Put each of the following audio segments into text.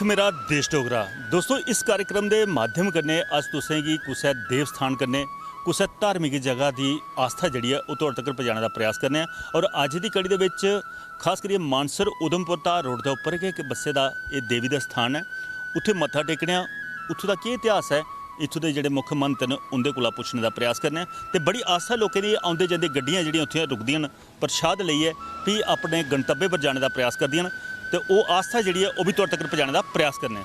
सिख मेरा देश डोगरा। दोस्तों इस कार्यक्रम के माध्यम कन्नै अज तुसें गी कुसै देव स्थान कन्नै कुसै धार्मिक जगह की आस्था जिहड़ी है वो तुहाडे तक पहुँचाने का प्रयास करने और अज की कड़ी दे विच खास करियै मानसर उधमपुर धार रोड के उपर एक बस्से का ये देवी का स्थान है। उत्थे मत्था टेकने उत्थों का की इतिहास है, इत्थों के जिहड़े मुख महंत न उंदे कोला पुछने का प्रयास करने ते बड़ी आस्था लोगों की आउंदे जांदे गड्डियां जिहड़ियां उत्थे रुकदियां न प्रशाद लईए भी अपने गंतव्य पर जाने का प्रयास करदियां न ते वो आस्था जिहड़ी है वो भी तुहाडे तक पहुँचाने का प्रयास करने।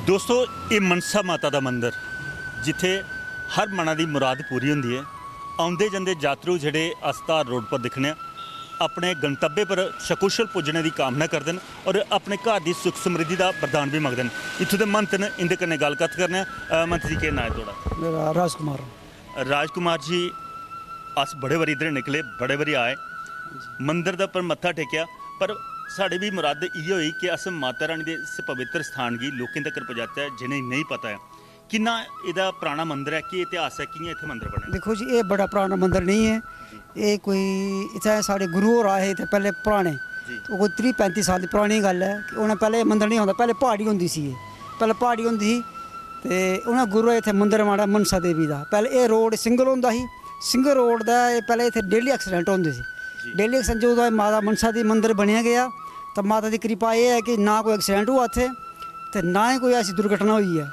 दोस्तों ये मनसा माता का मंदिर जिथे हर मना की मुराद पूरी होंदी है। आउंदे जंदे यात्रु जिहड़े अस धार रोड पर दिखने अपने गंतव्य पर सकुशल पुजने की कामना करते हैं और अपने घर की सुख समृद्धि का वरदान भी मंगते हैं। इत्थों के महंत ने इंदे कन्नै गलबात करने। महंत जी के नाम है थोड़ा? मेरा राजकुमार। राजकुमार जी अस बड़े बारी इधर निकले, बड़े बारी आए मंदिर के उपर मत्था टेकिया, पर साड़ी भी मुराद ये हुई कि अस माता रानी के इस पवित्र स्थान की लोगों तक पहुँचाते हैं जिन्हें नहीं पता है किन्ना इहदा पुराना मंदिर है, कि इतिहास है, कियां इत्थे मंदिर बने। देखो जी ये बड़ा पुराना मंदिर नहीं है, ये कोई इत्थे साढ़े गुरु होर आए थे पहले पुराने, तो कोई 30-35 साल की पुरानी गल है कि उन्हें पहले मंदिर नहीं होंदा, पहले पहाड़ी होंदी सी, पहले पहाड़ी होंदी ही ते उन्हें गुरु इत्थे मंदिर माड़ा मनसा देवी का। पहले ये रोड सिंगल होंदा ही, सिंगल रोड का पहले इत्थे डेली एक्सीडेंट होंदे सी। डेली एक्सीडेंट जो माता मनसा दी मंदिर बनिया गया तो माता की कृपा ये है कि ना कोई एक्सीडेंट हुआ थे तो ना ही कोई ऐसी दुर्घटना हुई है।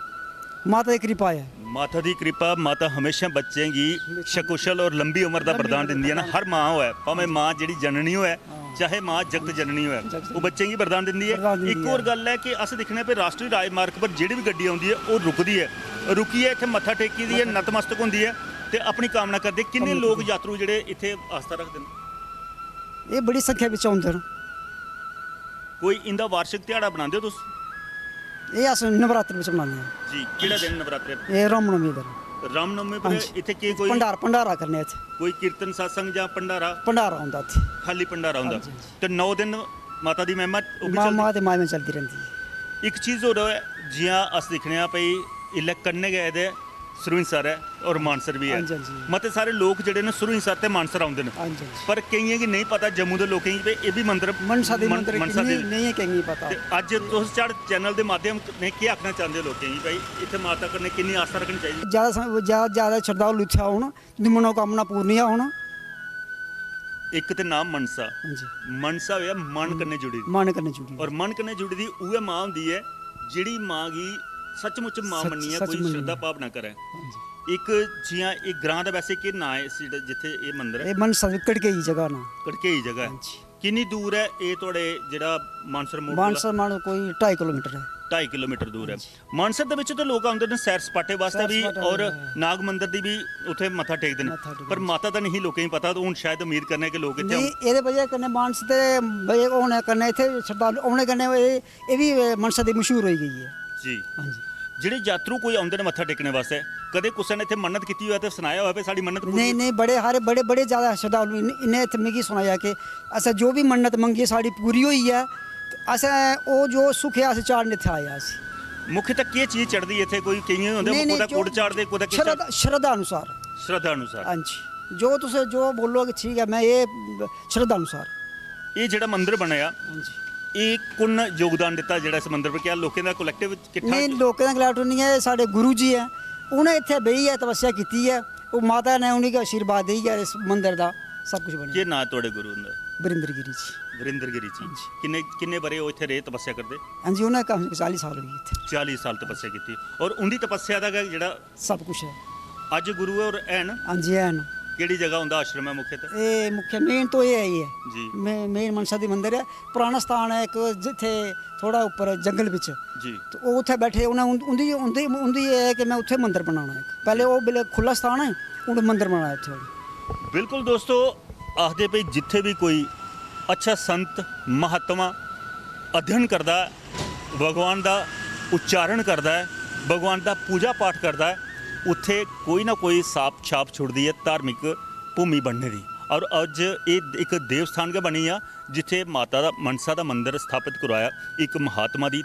माता की कृपा है, माता की कृपा। माता हमेशा बच्चे की सकुशल और लंबी उम्र का वरदान दिंदी है ना। हर माँ होए भावें माँ जी जननी होए चाहे माँ जगत जननी होए वो बच्चे की वरदान दिंदी है। एक और गल है कि अस दिखने पे राष्ट्रीय राजमार्ग पर जी भी गड्डी आती है वो रुकती है, रुकी है इत्थे मत्था टेकी दी है, नतमस्तक होंदी है ते अपनी कामना करते। किन्ने लोग यात्रु जिहड़े इत्थे आस्था रखते हैं? ये बड़ी संख्या में आउंदे न। कोई इंदा वार्षिक दिहाड़ा बनाते हो तुस? ये अस नवरात्रे में मनाने जी। किहड़ा दिन नवरात्रे? ये रामनवमी पर। रामनवमी पर इत्थे की कोई भंडारा करने इत्थे कोई कीर्तन सत्संग या भंडारा होंदा इत्थे? खाली भंडारा होंदा ते 9 दिन माता दी महिमा माता दी महिमा चलती रहती है। एक चीज़ होर है जियां अस दिखने भई इल्ले कन्ने गए दे सुरविंसर है और मानसर भी है, मते सारे लोग जिहड़े ने सुरविंसर ते मानसर आउंदे ने, पर कईयां की नहीं पता जम्मू के लोगों की ये भी मंदिर मनसा दे मंदिर नहीं है, कहीं पता। अज तुस साढ़े चैनल के माध्यम ने क्या आखना चाहते हो लोगों की भाई इत्थे माता कन्नै किन्नी आस्था रखनी चाहिए? ज़्यादा श्रद्धालु इत्थे आउण, मनोकामना पूर्ण होण। एक तो नाम मनसा, मनसा होया मन कन्नै जुड़ी, और मन कन्नै जुड़ी दी उहे मां हुंदी है जिहड़ी मां गी सचमुच मां मन्नी है, कोई श्रद्धा भावना करे। एक जियां एक ग्रां दा वैसे कि ना है जिथे ये मंदिर है? मनसा कड़केई जगह ना, कड़केई जगह है। कितनी दूर है ये थोड़े जेड़ा मानसर मोड़? मानसर मान कोई 2.5 किलोमीटर है। 2.5 किलोमीटर दूर है। मानसर दे विच तो लोग आउंदे ने सैर सपाटे वास्ते भी और नाग मंदिर दी भी उत्थे मत्था टेकदे ने, पर माता दा नहीं लोकें पता, तो हुण शायद उम्मीद करने के लोग इत्थे नहीं एदे वजह कन्नै मानसर दे होने कन्नै इत्थे श्रद्धालु औने कन्नै ये भी मनसा दी मशहूर होई गई है जी। हां जी। ਜਿਹੜੇ यात्रु कोई आउंदे ने मत्था टेकने वास्ते कदे कुसै ने इत्थे मन्नत कीती होए ते सुनाया होए साडी मन्नत पूरी? नहीं बड़े हारे बड़े ज़्यादा श्रद्धालु इन्हें इत्थे मिगी सुनाया कि असें जो भी मन्नत मंगी साड़ी पूरी होई है, असें वो जो सुख है अस चाढ़ने इत्थे आए अस। मुख्य तक केह् चीज़ चढ़दी इत्थे? कोई केइयां होंदे कुदै गुड़ चाढ़दे कुदै श्रद्धा अनुसार। श्रद्धा अनुसार? हां जी, जो तुस जो बोलोगे ठीक है, मैं ये श्रद्धा अनुसार। ये जेह्ड़ा मंदिर बनेआ ये कुन योगदान दिता जेड़ा इस मंदिर पर? क्या लोगों का कलैक्टिव किट्ठा? नहीं लोगों का कलैक्टिव नहीं है, साढ़े गुरु जी है उन्हें इत्थे बेहियै तपस्या की है, वो माता ने उन्हीं का आशीर्वाद दी है इस मंदिर का सब कुछ बने। ये ना थोड़े गुरु हुंदा? वरिंदर गिरी जी। वरिंदर गिरी जी किन्ने किन्ने बारे वो इत्थे रहे तपस्या करते? हाँ जी, उन्हें कम से 40 साल हुई इत्थे। 40 साल तपस्या की और उनकी तपस्या का जेड़ा सब कुछ है। अज गुरु और है ना? हाँ जी है ना। ਕਿਹੜੀ ਜਗ੍ਹਾ ਹੁੰਦਾ ਆਸ਼ਰਮ ਹੈ ਮੁੱਖਤ? ਇਹ ਮੁੱਖ ਮੇਨ ਤੋਂ ਇਹ ਹੈ ਹੀ ਹੈ ਜੀ ਮੇਨ ਮਨਸਾ ਦੀ ਮੰਦਿਰ ਹੈ। ਪੁਰਾਣਾ ਸਥਾਨ ਹੈ ਇੱਕ, ਜਿੱਥੇ ਥੋੜਾ ਉੱਪਰ ਜੰਗਲ ਵਿੱਚ, ਜੀ ਤੇ ਉਹ ਉੱਥੇ ਬੈਠੇ ਉਹਨਾਂ ਉਹਦੀ ਇਹ ਹੈ ਕਿ ਮੈਂ ਉੱਥੇ ਮੰਦਿਰ ਬਣਾਉਣਾ ਹੈ। ਪਹਿਲੇ ਉਹ ਬਿਲ ਖੁੱਲਾ ਸਥਾਨ ਹੈ, ਉਹ ਮੰਦਿਰ ਬਣਾਇਆ ਉੱਥੇ। ਬਿਲਕੁਲ ਦੋਸਤੋ, ਆਖਦੇ ਪਈ ਜਿੱਥੇ ਵੀ ਕੋਈ ਅੱਛਾ ਸੰਤ ਮਹਾਤਮਾ ਅਧਿਐਨ ਕਰਦਾ ਹੈ, ਭਗਵਾਨ ਦਾ ਉਚਾਰਨ ਕਰਦਾ ਹੈ, ਭਗਵਾਨ ਦਾ ਪੂਜਾ ਪਾਠ ਕਰਦਾ ਹੈ, ਉੱਥੇ ਕੋਈ ਨਾ ਕੋਈ ਸਾਪ ਛਾਪ ਛੁੱਟਦੀ ਹੈ ਧਾਰਮਿਕ ਭੂਮੀ ਬਣਨੇ ਦੀ। ਔਰ ਅੱਜ ਇਹ ਇੱਕ ਦੇਵ ਸਥਾਨ ਕੇ ਬਣੀ ਆ, ਜਿੱਥੇ ਮਾਤਾ ਦਾ ਮਨਸਾ ਦਾ ਮੰਦਿਰ ਸਥਾਪਿਤ ਕਰਵਾਇਆ। ਇੱਕ ਮਹਾਤਮਾ ਦੀ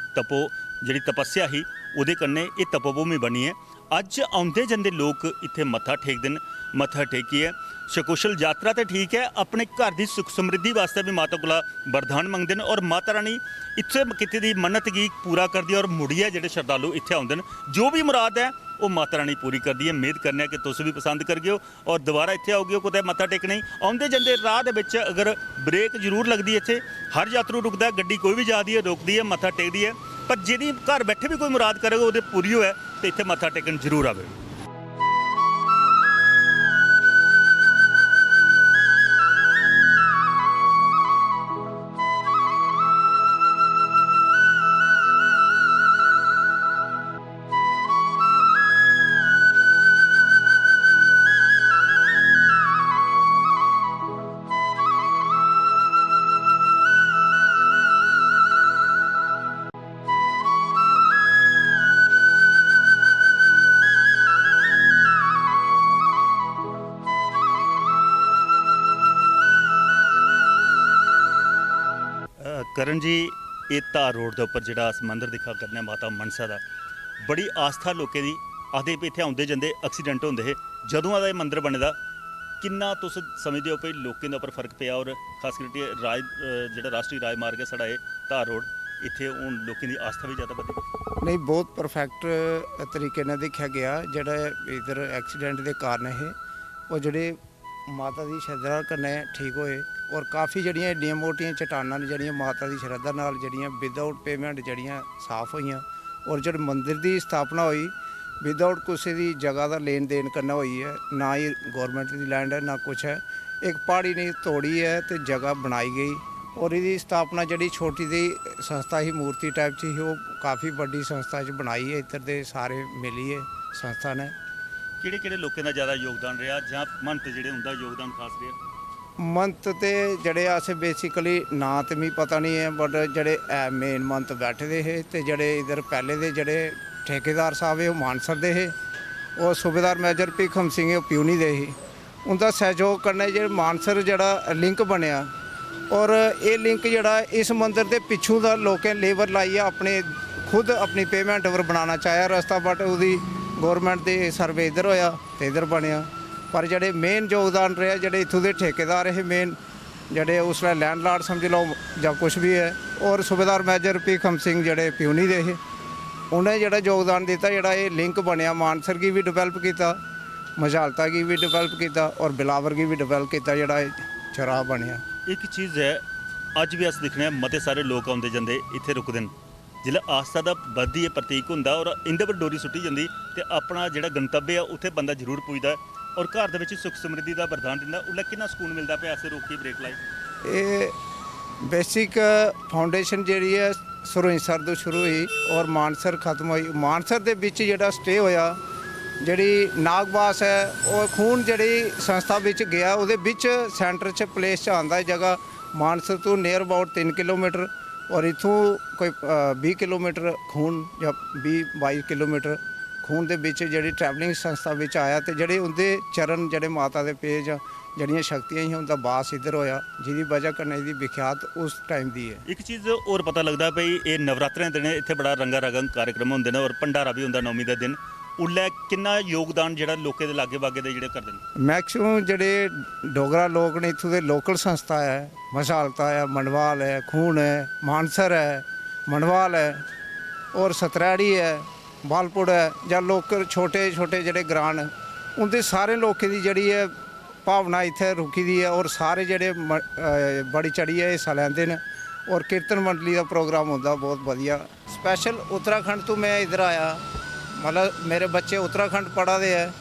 ਜਿਹੜੀ ਤਪੱਸਿਆ ਸੀ ਉਹਦੇ ਕੰਨੇ ਇਹ ਤਪੋਭੂਮੀ ਬਣੀ ਹੈ। ਅੱਜ ਆਉਂਦੇ ਜਾਂਦੇ ਲੋਕ ਇੱਥੇ ਮੱਥਾ ਟੇਕਦੇ ਨੇ। ਮੱਥਾ ਟੇਕੀਏ ਸ਼ਕੁਸ਼ਲ ਯਾਤਰਾ ਤੇ ਠੀਕ ਹੈ, ਆਪਣੇ ਘਰ ਦੀ ਸੁਖ ਸਮਰਿੱਧੀ ਵਾਸਤੇ ਵੀ ਮਾਤਾ ਕੋਲ ਵਰਦਾਨ ਮੰਗਦੇ ਨੇ। ਔਰ ਮਾਤਾ ਰਾਣੀ ਇੱਥੇ ਕਿਤੇ ਦੀ ਮੰਨਤ ਕੀ ਪੂਰਾ ਕਰਦੀ ਹੈ। ਔਰ ਮੁੜੀਏ ਜਿਹੜੇ ਸ਼ਰਧਾਲੂ ਇੱਥੇ ਆਉਂਦੇ ਨੇ, ਜੋ ਵੀ ਮੁਰਾਦ ਹੈ ਉਹ ਮਾਤਾ ਰਾਣੀ ਪੂਰੀ ਕਰਦੀ ਹੈ। ਉਮੀਦ ਕਰਨੇ ਕਿ ਤੁਸੀਂ ਵੀ ਪਸੰਦ ਕਰਗੇ ਹੋ ਔਰ ਦੁਬਾਰਾ ਇੱਥੇ ਆਓਗੇ ਕਿਤੇ ਮੱਥਾ ਟੇਕਣਾ ਹੀ। ਆਉਂਦੇ ਜਾਂਦੇ ਰਾਹ ਦੇ ਵਿੱਚ ਅਗਰ ਬ੍ਰੇਕ ਜ਼ਰੂਰ ਲੱਗਦੀ ਹੈ, ਇੱਥੇ ਹਰ ਯਾਤਰੂ ਰੁਕਦਾ, ਗੱਡੀ ਕੋਈ ਵੀ ਜਾਂਦੀ ਹੈ ਰੁਕਦੀ ਹੈ, ਮੱਥਾ ਟੇਕਦੀ ਹੈ। ਪਰ ਜਿਹਦੀ ਘਰ ਬੈਠੇ ਵੀ ਕੋਈ ਮੁਰਾਦ ਕਰੇਗਾ ਉਹਦੇ ਪੂਰੀ ਹੋਏ ਤੇ ਇੱਥੇ ਮੱਥਾ ਟੇਕਣ ਜ਼ਰੂਰ ਆਵੇ। ਕਰਨ ਜੀ, ਇਹ ਧਾਰ ਰੋਡ ਦੇ ਉੱਪਰ ਜਿਹੜਾ ਅਸ ਮੰਦਿਰ ਦਿਖਾ ਕਰਨਾ ਮਾਤਾ ਮਨਸਾ ਦਾ, ਬੜੀ ਆਸਥਾ ਲੋਕਾਂ ਦੀ। ਆਖਦੇ ਵੀ ਇੱਥੇ ਆਉਂਦੇ ਜਾਂਦੇ ਐਕਸੀਡੈਂਟ ਹੁੰਦੇ ਹੈ। ਜਦੋਂ ਦਾ ਇਹ ਮੰਦਿਰ ਬਣਦਾ, ਕਿੰਨਾ ਤੁਸੀਂ ਸਮਝਦੇ ਹੋ ਵੀ ਲੋਕਾਂ ਦੇ ਉੱਪਰ ਫਰਕ ਪਿਆ? ਔਰ ਖਾਸ ਕਰਕੇ ਜਿਹੜਾ ਰਾਸ਼ਟਰੀ ਰਾਜ ਮਾਰਗ ਹੈ ਸਾਡਾ ਇਹ ਧਾਰ ਰੋਡ, ਇੱਥੇ ਹੁਣ ਲੋਕਾਂ ਦੀ ਆਸਥਾ ਵੀ ਜ਼ਿਆਦਾ ਵਧੀ? ਨਹੀਂ, ਬਹੁਤ ਪਰਫੈਕਟ ਤਰੀਕੇ ਨਾਲ ਦੇਖਿਆ ਗਿਆ। ਜਿਹੜਾ ਇਧਰ ਐਕਸੀਡੈਂਟ ਦੇ ਕਾਰਨ ਉਹ ਜਿਹੜੇ ਮਾਤਾ ਦੀ ਸ਼ਰਧਾ ਕਰਨੇ ਠੀਕ ਹੋਏ। ਔਰ ਕਾਫੀ ਜਿਹੜੀਆਂ ਏਡੀਆਂ ਮੋਟੀਆਂ ਚਟਾਨਾਂ ਨੇ ਜਿਹੜੀਆਂ ਮਾਤਾ ਦੀ ਸ਼ਰਧਾ ਨਾਲ ਜਿਹੜੀਆਂ ਵਿਦਆਊਟ ਪੇਮੈਂਟ ਜਿਹੜੀਆਂ ਸਾਫ਼ ਹੋਈਆਂ। ਔਰ ਜਿਹੜੇ ਮੰਦਿਰ ਦੀ ਸਥਾਪਨਾ ਹੋਈ ਵਿਦਆਊਟ ਕਿਸੇ ਦੀ ਜਗ੍ਹਾ ਦਾ ਲੈਣ ਦੇਣ ਕਰਨਾ ਹੋਈ ਹੈ। ਨਾ ਹੀ ਗੌਰਮੈਂਟ ਦੀ ਲੈਂਡ ਹੈ ਨਾ ਕੁਛ ਹੈ। ਇੱਕ ਪਹਾੜੀ ਨਹੀਂ ਤੋੜੀ ਹੈ ਤੇ ਜਗ੍ਹਾ ਬਣਾਈ ਗਈ। ਔਰ ਇਹਦੀ ਸਥਾਪਨਾ ਜਿਹੜੀ ਛੋਟੀ ਦੀ ਸੰਸਥਾ ਹੀ ਮੂਰਤੀ ਟਾਈਪ 'ਚ ਹੀ, ਉਹ ਕਾਫੀ ਵੱਡੀ ਸੰਸਥਾ 'ਚ ਬਣਾਈ ਹੈ। ਇੱਧਰ ਦੇ ਸਾਰੇ ਮਿਲੀ ਹੈ ਸੰਸਥਾ ਨੇ। ਕਿਹੜੇ ਕਿਹੜੇ ਲੋਕਾਂ ਦਾ ਜ਼ਿਆਦਾ ਯੋਗਦਾਨ ਰਿਹਾ ਜਾਂ ਮੰਤ ਜਿਹੜੇ ਹੁੰਦਾ ਯੋਗਦਾਨ ਖਾਸ ਰਿਹਾ? ਮੰਤ ਤੇ ਜਿਹੜੇ ਆਸੇ ਬੇਸਿਕਲੀ ਨਾਂ ਤੇ ਵੀ ਪਤਾ ਨਹੀਂ ਹੈ, ਬਟ ਜਿਹੜੇ ਮੇਨ ਮੰਤ ਬੈਠਦੇ ਹੈ ਤੇ ਜਿਹੜੇ ਇਧਰ ਪਹਿਲੇ ਦੇ ਜਿਹੜੇ ਠੇਕੇਦਾਰ ਸਾਹਿਬ ਹੈ ਉਹ ਮਾਨਸਰ ਦੇ ਹੈ। ਉਹ ਸੂਬੇਦਾਰ ਮੇਜਰ ਭੀਖਮ ਸਿੰਘ ਉਹ ਪਿਉਨੀ ਦੇ ਹੀ। ਉਹਦਾ ਸਹਿਯੋਗ ਕਰਨਾ ਜਿਹੜੇ ਮਾਨਸਰ ਜਿਹੜਾ ਲਿੰਕ ਬਣਿਆ। ਔਰ ਇਹ ਲਿੰਕ ਜਿਹੜਾ ਇਸ ਮੰਦਿਰ ਦੇ ਪਿੱਛੋਂ ਦਾ ਲੋਕਾਂ ਲੇਬਰ ਲਾਈ ਆ, ਆਪਣੇ ਖੁਦ ਆਪਣੀ ਪੇਮੈਂਟ ਵਰ ਬਣਾਉਣਾ ਚਾਹਿਆ ਰਸਤਾ, ਬਟ ਉਹਦੀ ਗੌਰਮੈਂਟ ਦੇ ਸਰਵੇ ਇੱਧਰ ਹੋਇਆ ਤੇ ਇੱਧਰ ਬਣਿਆ। ਪਰ ਜਿਹੜੇ ਮੇਨ ਯੋਗਦਾਨ ਰਿਹਾ ਜਿਹੜੇ ਇੱਥੋਂ ਦੇ ਠੇਕੇਦਾਰ ਇਹ ਮੇਨ ਜਿਹੜੇ ਉਸ ਵੇਲੇ ਲੈਂਡਲਾਰਡ ਸਮਝ ਲਓ ਜਾਂ ਕੁਝ ਵੀ ਹੈ। ਔਰ ਸੂਬੇਦਾਰ ਮੇਜਰ ਭੀਖਮ ਸਿੰਘ ਜਿਹੜੇ ਪਿਉਨੀ ਦੇ ਇਹ, ਉਹਨੇ ਜਿਹੜਾ ਯੋਗਦਾਨ ਦਿੱਤਾ, ਜਿਹੜਾ ਇਹ ਲਿੰਕ ਬਣਿਆ ਮਾਨਸਰ ਕੀ ਵੀ ਡਿਵੈਲਪ ਕੀਤਾ, ਮਜਾਲਤਾ ਕੀ ਵੀ ਡਿਵੈਲਪ ਕੀਤਾ ਔਰ ਬਿਲਾਵਰ ਕੀ ਵੀ ਡਿਵੈਲਪ ਕੀਤਾ, ਜਿਹੜਾ ਇਹ ਚੌਰਾਹਾ ਬਣਿਆ। ਇੱਕ ਚੀਜ਼ ਹੈ, ਅੱਜ ਵੀ ਅਸੀਂ ਦਿਖਣੇ ਮਤੇ ਸਾਰੇ ਲੋਕ ਆਉਂਦੇ ਜਾਂਦੇ ਇੱਥੇ ਰੁਕਦੇ ਨੇ। ਜਿਹੜਾ ਆਸਥਾ ਦਾ ਵੱਧਦੀ ਹੈ ਪ੍ਰਤੀਕ ਹੁੰਦਾ ਔਰ ਇਹਦੇ ਪਰ ਡੋਰੀ ਸੁੱਟੀ ਜਾਂਦੀ ਤੇ ਆਪਣਾ ਜਿਹੜਾ ਗੰਤਵਯ ਆ ਉੱਥੇ ਬੰਦਾ ਜ਼ਰੂਰ ਪੁੱਜਦਾ ਔਰ ਘਰ ਦੇ ਵਿੱਚ ਸੁੱਖ ਸਮਰਿੱਧੀ ਦਾ ਵਰਦਾਨ ਦਿੰਦਾ। ਉਹਦਾ ਕਿੰਨਾ ਸਕੂਨ ਮਿਲਦਾ ਪਿਆ ਐਸੇ ਰੋਕੀ ਬ੍ਰੇਕ ਲਾਈ। ਇਹ ਬੇਸਿਕ ਫਾਊਂਡੇਸ਼ਨ ਜਿਹੜੀ ਹੈ ਸੁਰਈਂਸਰ ਤੋਂ ਸ਼ੁਰੂ ਹੋਈ ਔਰ ਮਾਨਸਰ ਖਤਮ ਹੋਈ। ਮਾਨਸਰ ਦੇ ਵਿੱਚ ਜਿਹੜਾ ਸਟੇ ਹੋਇਆ, ਜਿਹੜੀ ਨਾਗਬਾਸ ਹੈ, ਉਹ ਖੂਨ ਜਿਹੜੀ ਸੰਸਥਾ ਵਿੱਚ ਗਿਆ ਉਹਦੇ ਵਿੱਚ ਸੈਂਟਰ 'ਚ ਪਲੇਸ 'ਚ ਆਉਂਦਾ ਜਗ੍ਹਾ। ਮਾਨਸਰ ਤੋਂ ਨੀਅਰ ਅਬਾਊਟ 3 ਕਿਲੋਮੀਟਰ ਔਰ ਇੱਥੋਂ ਕੋਈ 20 ਕਿਲੋਮੀਟਰ ਖੂਨ ਜਾਂ 22 ਕਿਲੋਮੀਟਰ ਖੂਨ ਦੇ ਵਿੱਚ ਜਿਹੜੀ ਟਰੈਵਲਿੰਗ ਸੰਸਥਾ ਵਿੱਚ ਆਇਆ। ਤੇ ਜਿਹੜੇ ਉਹਦੇ ਚਰਨ ਜਿਹੜੇ ਮਾਤਾ ਦੇ ਪੇਜ ਜਿਹੜੀਆਂ ਸ਼ਕਤੀਆਂ ਸੀ ਉਹਦਾ ਬਾਸ ਇੱਧਰ ਹੋਇਆ, ਜਿਹਦੀ ਵਜ੍ਹਾ ਕਰਨੇ ਦੀ ਵਿਖਿਆਤ ਉਸ ਟਾਈਮ ਦੀ ਹੈ। ਇੱਕ ਚੀਜ਼ ਹੋਰ ਪਤਾ ਲੱਗਦਾ ਭਈ ਇਹ ਨਵਰਾਤਰਿਆਂ ਦੇ ਦਿਨ ਇੱਥੇ ਬੜਾ ਰੰਗਾ ਰੰਗ ਕਾਰਜਕ੍ਰਮ ਹੁੰਦੇ ਨੇ ਔਰ ਭੰਡਾਰਾ ਵੀ ਹੁੰਦਾ ਨੌਮੀ ਦੇ ਦਿਨ। ਉਲੇ ਕਿੰਨਾ ਯੋਗਦਾਨ ਜਿਹੜਾ ਲੋਕਾਂ ਦੇ ਲਾਗੇ ਬਾਗੇ ਦੇ ਜਿਹੜੇ ਕਰਦੇ ਨੇ? ਮੈਕਸਿਮਮ ਜਿਹੜੇ ਡੋਗਰਾ ਲੋਕ ਨੇ ਇੱਥੋਂ ਦੇ ਲੋਕਲ ਸੰਸਥਾ ਹੈ, ਮਸਾਲਤਾ ਹੈ, ਮੰਡਵਾਲ ਹੈ, ਖੂਨ ਹੈ, ਮਾਨਸਰ ਹੈ, ਮੰਡਵਾਲ ਹੈ ਔਰ ਸਤਰੈੜੀ ਹੈ, ਬਾਲਪੁਰ ਹੈ, ਜਾਂ ਲੋਕਲ ਛੋਟੇ ਛੋਟੇ ਜਿਹੜੇ ਗ੍ਰਾਨ ਉਹਦੇ ਸਾਰੇ ਲੋਕਾਂ ਦੀ ਜਿਹੜੀ ਹੈ ਭਾਵਨਾ ਇੱਥੇ ਰੁਕੀ ਦੀ ਹੈ। ਔਰ ਸਾਰੇ ਜਿਹੜੇ ਬੜੀ ਚੜੀ ਹੈ ਹਿੱਸਾ ਲੈਂਦੇ ਨੇ ਔਰ ਕੀਰਤਨ ਮੰਡਲੀ ਦਾ ਪ੍ਰੋਗਰਾਮ ਹੁੰਦਾ ਬਹੁਤ ਵਧੀਆ। ਸਪੈਸ਼ਲ ਉੱਤਰਾਖੰਡ ਤੋਂ ਮੈਂ ਇੱਧਰ ਆਇਆ, ਮਤਲਬ ਮੇਰੇ ਬੱਚੇ ਉੱਤਰਾਖੰਡ ਪੜ੍ਹਦੇ ਹੈ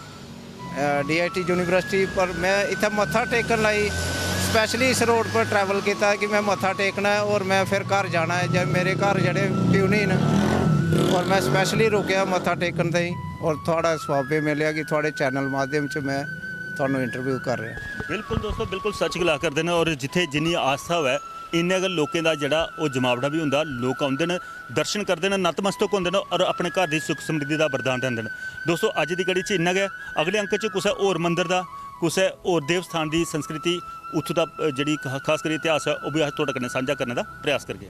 DIT ਯੂਨੀਵਰਸਿਟੀ ਪਰ ਮੈਂ ਇੱਥੇ ਮੱਥਾ ਟੇਕਣ ਲਈ ਸਪੈਸ਼ਲੀ ਇਸ ਰੋਡ ਪਰ ਟਰੈਵਲ ਕੀਤਾ ਕਿ ਮੈਂ ਮੱਥਾ ਟੇਕਣਾ ਹੈ ਔਰ ਮੈਂ ਫਿਰ ਘਰ ਜਾਣਾ ਹੈ। ਜਦ ਮੇਰੇ ਘਰ ਜਿਹੜੇ ਪਿਉਣੀ ਨੇ ਔਰ ਮੈਂ ਸਪੈਸ਼ਲੀ ਰੁਕਿਆ ਮੱਥਾ ਟੇਕਣ ਤੇ ਹੀ ਔਰ ਤੁਹਾਡਾ ਸਵਾਬੇ ਮਿਲਿਆ ਕਿ ਤੁਹਾਡੇ ਚੈਨਲ ਮਾਧਿਅਮ 'ਚ ਮੈਂ ਤੁਹਾਨੂੰ ਇੰਟਰਵਿਊ ਕਰ ਰਿਹਾ। ਬਿਲਕੁਲ ਦੋਸਤੋ, ਬਿਲਕੁਲ ਸੱਚ ਗਲਾ ਕਰਦੇ ਨੇ ਔਰ ਜਿੱਥੇ ਜਿੰਨੀ ਆਸਥਾ ਹੋਵੇ ਇੰਨੇ ਕੁ ਲੋਕਾਂ ਦਾ ਜਿਹੜਾ ਉਹ ਜਮਾਵੜਾ ਵੀ ਹੁੰਦਾ। ਲੋਕ ਆਉਂਦੇ ਨੇ, ਦਰਸ਼ਨ ਕਰਦੇ ਨੇ, ਨਤਮਸਤਕ ਹੁੰਦੇ ਨੇ ਔਰ ਆਪਣੇ ਘਰ ਦੀ ਸੁੱਖ ਸਮਰਿੱਧੀ ਦਾ ਵਰਦਾਨ ਦਿੰਦੇ ਨੇ। ਦੋਸਤੋ ਅੱਜ ਦੀ ਕੜੀ 'ਚ ਇੰਨਾ ਗਿਆ। ਅਗਲੇ ਅੰਕ 'ਚ ਕੁਛ ਹੋਰ ਮੰਦਿਰ ਦਾ, ਕੁਛ ਹੋਰ ਦੇਵ ਸਥਾਨ ਦੀ ਸੰਸਕ੍ਰਿਤੀ, ਉੱਥੋਂ ਦਾ ਜਿਹੜੀ ਖਾਸ ਕਰੀ ਇਤਿਹਾਸ ਹੈ ਉਹ ਵੀ ਅੱਜ ਤੁਹਾਡੇ ਨਾਲ ਸਾਂਝਾ ਕਰਨ ਦਾ ਪ੍ਰਯਾਸ ਕਰੀਏ।